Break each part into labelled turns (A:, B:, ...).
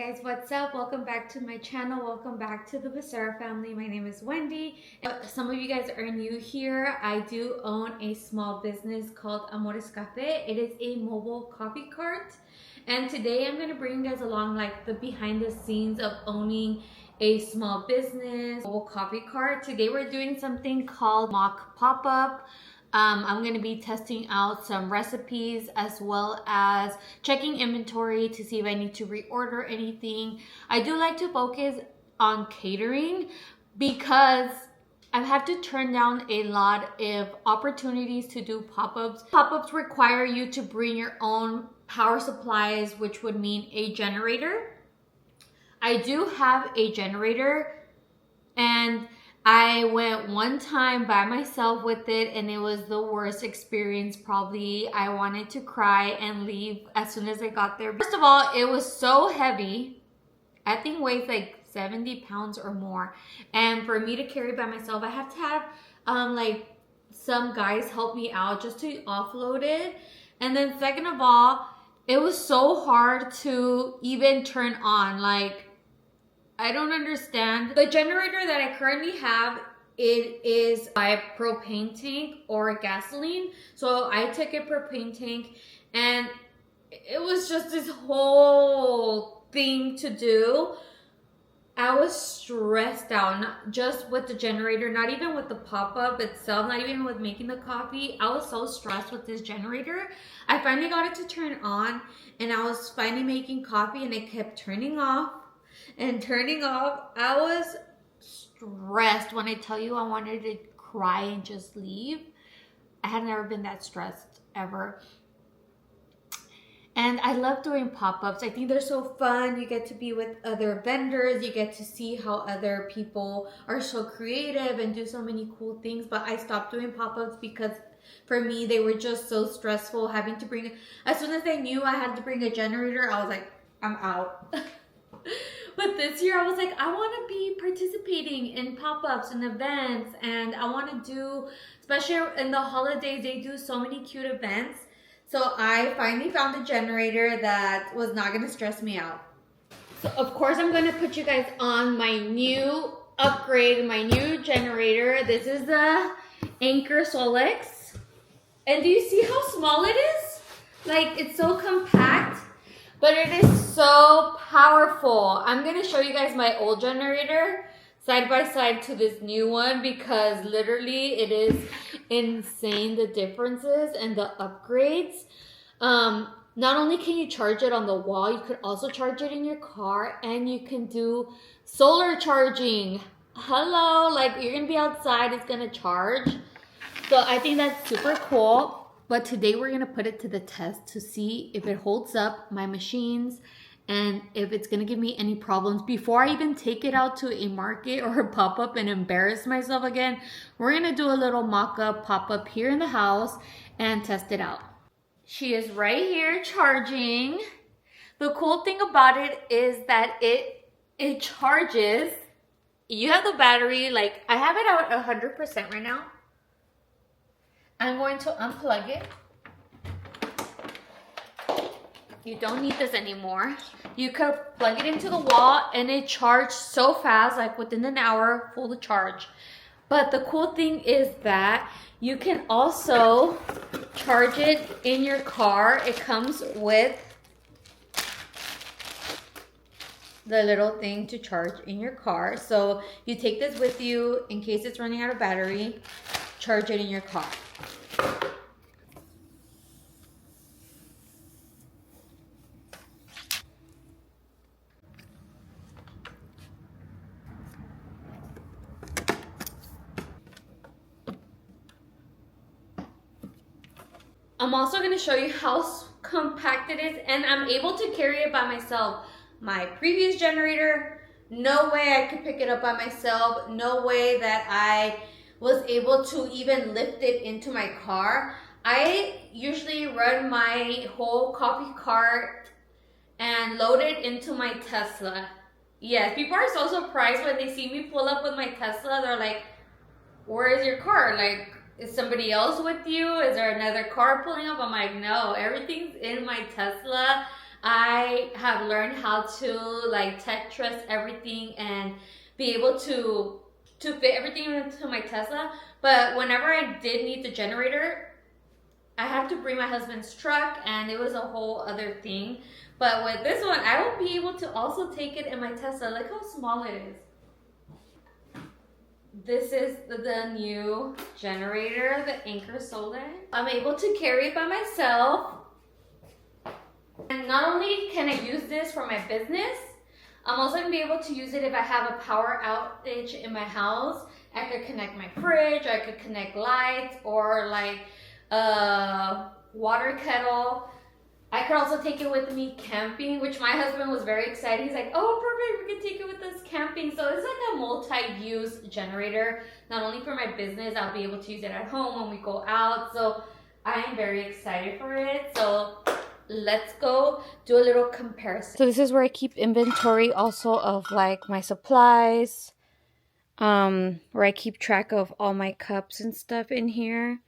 A: Guys, what's up? Welcome back to my channel. Welcome back to the Becerra family. My name is Wendy. Some of you guys are new here. I do own a small business called Amores Cafe. It is a mobile coffee cart. And today I'm going to bring you guys along like the behind the scenes of owning a small business, mobile coffee cart. Today we're doing something called mock pop-up. I'm going to be testing out some recipes as well as checking inventory to see if I need to reorder anything. I do like to focus on catering because I've had to turn down a lot of opportunities to do pop-ups. Pop-ups require you to bring your own power supplies, which would mean a generator. I do have a generator, and I went one time by myself with it and it was the worst experience probably. I wanted to cry and leave as soon as I got there. First of all, it was so heavy. I think weighs like 70 pounds or more. And for me to carry by myself, I have to have like some guys help me out just to offload it. And then second of all, it was so hard to even turn on. Like, I don't understand. The generator that I currently have, it is by propane tank or gasoline. So I took a propane tank and it was just this whole thing to do. I was stressed out, not just with the generator, not even with the pop-up itself, not even with making the coffee. I was so stressed with this generator. I finally got it to turn on and I was finally making coffee and it kept turning off and turning off. I was stressed. When I tell you I wanted to cry and just leave, I had never been that stressed ever. And I love doing pop-ups. I think they're so fun. You get to be with other vendors. You get to see how other people are so creative and do so many cool things. But I stopped doing pop-ups because for me, they were just so stressful. Having to bring, as soon as I knew I had to bring a generator, I was like, I'm out. But this year I was like, I want to be participating in pop-ups and events, and I want to do, especially in the holidays, they do so many cute events. So I finally found a generator that was not going to stress me out. So of course I'm going to put you guys on my new upgrade, my new generator. This is the Anker Solix. And do you see how small it is? Like, it's so compact. But it is so powerful. I'm going to show you guys my old generator side by side to this new one because literally it is insane, the differences and the upgrades. Not only can you charge it on the wall, you could also charge it in your car and you can do solar charging. Hello, like you're going to be outside, it's going to charge. So I think that's super cool. But today we're going to put it to the test to see if it holds up my machines and if it's going to give me any problems. Before I even take it out to a market or a pop-up and embarrass myself again, we're going to do a little mock-up pop-up here in the house and test it out. She is right here charging. The cool thing about it is that it charges. You have the battery, like I have it out 100% right now. I'm going to unplug it. You don't need this anymore. You could plug it into the wall and it charged so fast, like within an hour, full charge. But the cool thing is that you can also charge it in your car. It comes with the little thing to charge in your car. So you take this with you in case it's running out of battery, charge it in your car. I'm also going to show you how compact it is, and I'm able to carry it by myself. My previous generator, no way I could pick it up by myself. No way that I was able to even lift it into my car. I usually run my whole coffee cart and load it into my Tesla. Yes, people are so surprised when they see me pull up with my Tesla. They're like, where is your car? Like, is somebody else with you? Is there another car pulling up? I'm like, no, everything's in my Tesla. I have learned how to like Tetris everything and be able to fit everything into my Tesla. But whenever I did need the generator, I had to bring my husband's truck, and it was a whole other thing. But with this one, I will be able to also take it in my Tesla. Look how small it is. This is the new generator, the Anker Solar. I'm able to carry it by myself. And not only can I use this for my business, I'm also going to be able to use it if I have a power outage in my house. I could connect my fridge, I could connect lights, or like a water kettle. I could also take it with me camping, which my husband was very excited. He's like, oh, perfect, we can take it with us camping. So it's like a multi-use generator. Not only for my business, I'll be able to use it at home when we go out. So I am very excited for it. So let's go do a little comparison. So this is where I keep inventory also of like my supplies, where I keep track of all my cups and stuff in here,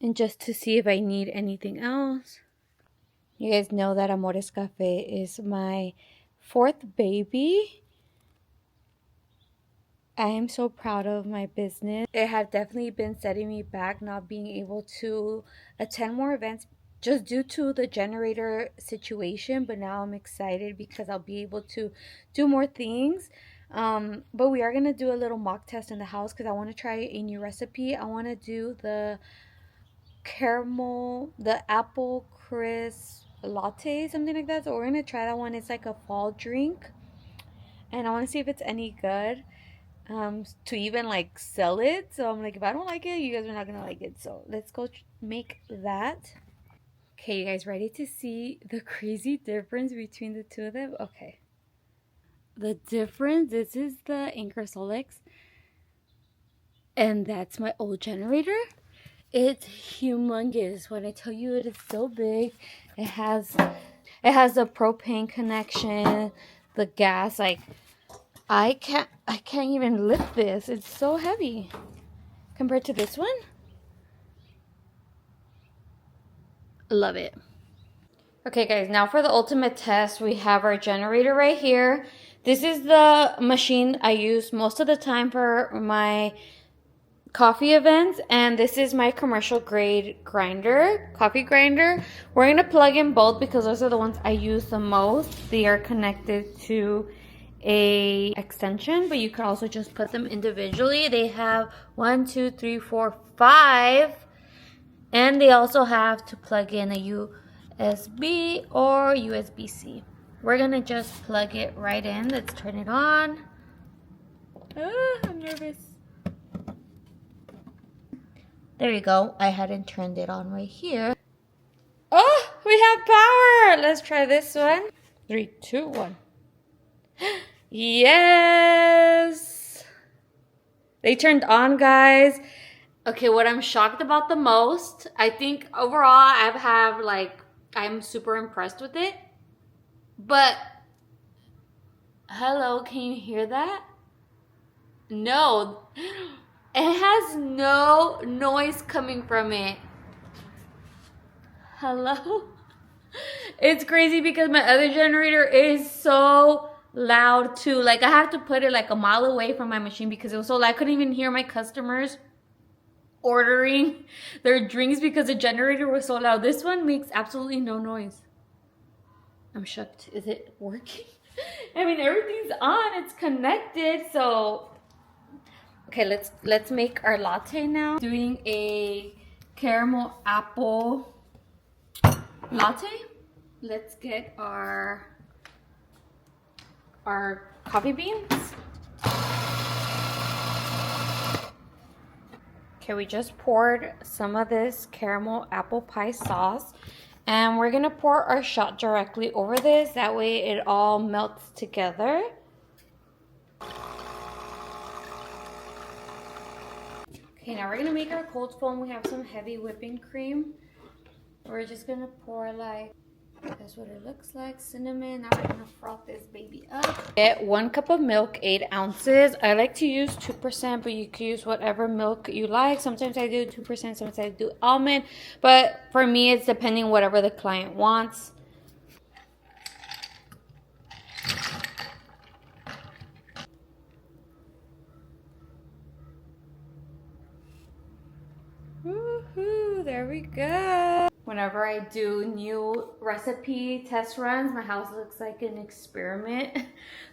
A: and just to see if I need anything else. You guys know that Amores Cafe is my 4th baby. I am so proud of my business. It had definitely been setting me back not being able to attend more events just due to the generator situation, but now I'm excited because I'll be able to do more things. But we are going to do a little mock test in the house because I want to try a new recipe. I want to do the apple crisp latte, something like that. So we're going to try that one. It's like a fall drink, and I want to see if it's any good to even like sell it. So I'm like, if I don't like it, you guys are not going to like it. So let's go make that. Okay, you guys ready to see the crazy difference between the two of them? Okay. The difference, this is the Anker Solix, and that's my old generator. It's humongous. When I tell you it is so big, it has the propane connection, the gas. Like I can't even lift this. It's so heavy compared to this one. Love it. Okay guys, now for the ultimate test, we have our generator right here. This is the machine I use most of the time for my coffee events, and this is my commercial grade coffee grinder. We're going to plug in both because those are the ones I use the most. They are connected to a extension, but you can also just put them individually. They have 1, 2, 3, 4, 5. And they also have to plug in a USB or USB-C. We're going to just plug it right in. Let's turn it on. I'm nervous. There you go. I hadn't turned it on right here. Oh, we have power. Let's try this one. 3, 2, 1. Yes. They turned on, guys. Okay, what I'm shocked about the most, I think overall I'm super impressed with it. But, hello, can you hear that? No, it has no noise coming from it. Hello? It's crazy because my other generator is so loud too. Like I have to put it like a mile away from my machine because it was so loud. I couldn't even hear my customers ordering their drinks because the generator was so loud. This one makes absolutely no noise. I'm shocked. Is it working? I mean, everything's on. It's connected. So, okay, let's make our latte now. Doing a caramel apple latte. Let's get our coffee beans. Okay, we just poured some of this caramel apple pie sauce, and we're gonna pour our shot directly over this. That way it all melts together. Okay, now we're gonna make our cold foam. We have some heavy whipping cream. We're just gonna pour like, that's what it looks like, cinnamon. Now we're gonna froth this baby up. Get 1 cup of milk, 8 ounces. I like to use 2%, but you can use whatever milk you like. Sometimes I do 2%, sometimes I do almond. But for me, it's depending whatever the client wants. there we go. Whenever I do new recipe test runs, my house looks like an experiment.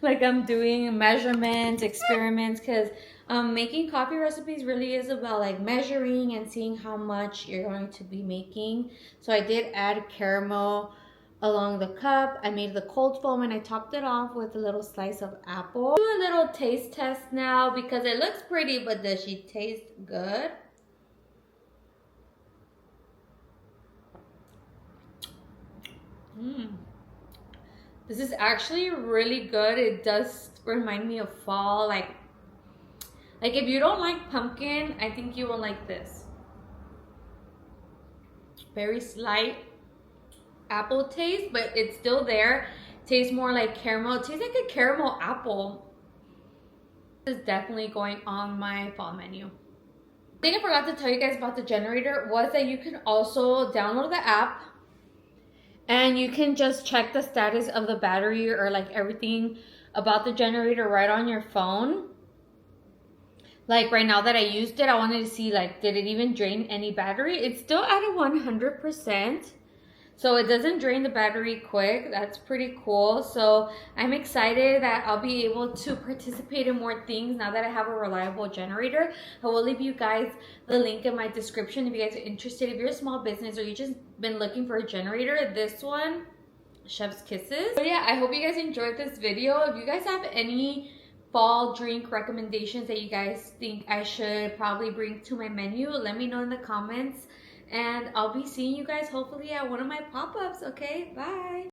A: Like I'm doing measurements, experiments, because making coffee recipes really is about like measuring and seeing how much you're going to be making. So I did add caramel along the cup. I made the cold foam and I topped it off with a little slice of apple. Do a little taste test now because it looks pretty, but does she taste good? This is actually really good. It does remind me of fall. Like if you don't like pumpkin, I think you will like this. Very slight apple taste, but it's still there. Tastes more like caramel. It tastes like a caramel apple. This is definitely going on my fall menu. The thing I forgot to tell you guys about the generator was that you can also download the app and you can just check the status of the battery or like everything about the generator right on your phone. Like right now that I used it, I wanted to see like, did it even drain any battery? It's still at a 100%. So it doesn't drain the battery quick. That's pretty cool. So I'm excited that I'll be able to participate in more things now that I have a reliable generator. I will leave you guys the link in my description if you guys are interested. If you're a small business or you just been looking for a generator, this one, Chef's Kisses. So yeah, I hope you guys enjoyed this video. If you guys have any fall drink recommendations that you guys think I should probably bring to my menu, let me know in the comments. And I'll be seeing you guys hopefully at one of my pop-ups. Okay, bye.